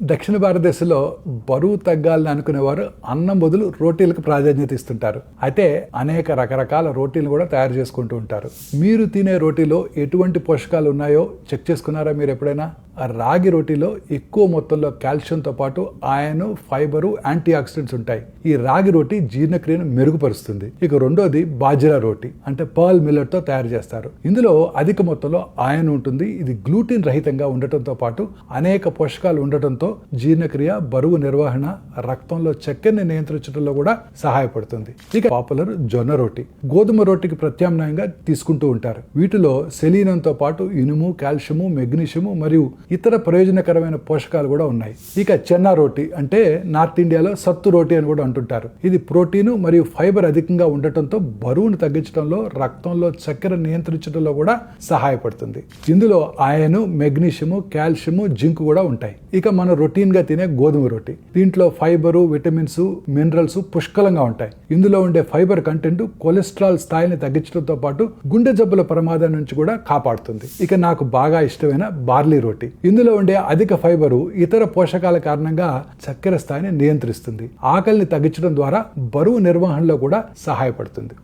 దక్షిణ భారతదేశంలో బరువు తగ్గాలని అనుకునేవారు అన్నం బదులు రోటీలకు ప్రాధాన్యత ఇస్తుంటారు. అయితే అనేక రకరకాల రోటీలు కూడా తయారు చేసుకుంటూ ఉంటారు. మీరు తినే రోటీలో ఎటువంటి పోషకాలు ఉన్నాయో చెక్ చేసుకున్నారా మీరు ఎప్పుడైనా? రాగి రోటీలో ఎక్కువ మొత్తంలో కాల్షియంతో పాటు ఐరన్, ఫైబరు, యాంటీ ఆక్సిడెంట్స్ ఉంటాయి. ఈ రాగి రోటీ జీర్ణక్రియను మెరుగుపరుస్తుంది. ఇక రెండోది బాజ్రా రోటీ, అంటే పర్ల్ మిల్లెట్ తో తయారు చేస్తారు. ఇందులో అధిక మొత్తంలో ఐరన్ ఉంటుంది. ఇది గ్లూటిన్ రహితంగా ఉండటంతో పాటు అనేక పోషకాలు ఉండటంతో జీర్ణక్రియ, బరువు నిర్వహణ, రక్తంలో చక్కెరని నియంత్రించడంలో కూడా సహాయపడుతుంది. ఇక పాపులర్ జొన్న రోటీ, గోధుమ రోటీకి ప్రత్యామ్నాయంగా తీసుకుంటూ ఉంటారు. వీటిలో సెలీనంతో పాటు ఇనుము, కాల్షియము, మెగ్నీషియము మరియు ఇతర ప్రయోజనకరమైన పోషకాలు కూడా ఉన్నాయి. ఇక చెన్నా రోటీ, అంటే నార్త్ ఇండియాలో సత్తు రోటీ అని కూడా అంటుంటారు. ఇది ప్రోటీన్ మరియు ఫైబర్ అధికంగా ఉండటంతో బరువును తగ్గించడంలో, రక్తంలో చక్కెర నియంత్రించడంలో కూడా సహాయపడుతుంది. ఇందులో ఐరన్, మెగ్నీషియము, కాల్షియము, జింక్ కూడా ఉంటాయి. ఇక మన రొటీన్ గా తినే గోధుమ రోటీ, దీంట్లో ఫైబరు, విటమిన్స్, మినరల్స్ పుష్కలంగా ఉంటాయి. ఇందులో ఉండే ఫైబర్ కంటెంట్ కొలెస్ట్రాల్ స్థాయిని తగ్గించడంతో పాటు గుండె జబ్బుల ప్రమాదం నుంచి కూడా కాపాడుతుంది. ఇక నాకు బాగా ఇష్టమైన బార్లీ రోటీ, ఇందులో ఉండే అధిక ఫైబరు ఇతర పోషకాల కారణంగా చక్కెర స్థాయిని నియంత్రిస్తుంది. ఆకలిని తగ్గించడం ద్వారా బరువు నిర్వహణలో కూడా సహాయపడుతుంది.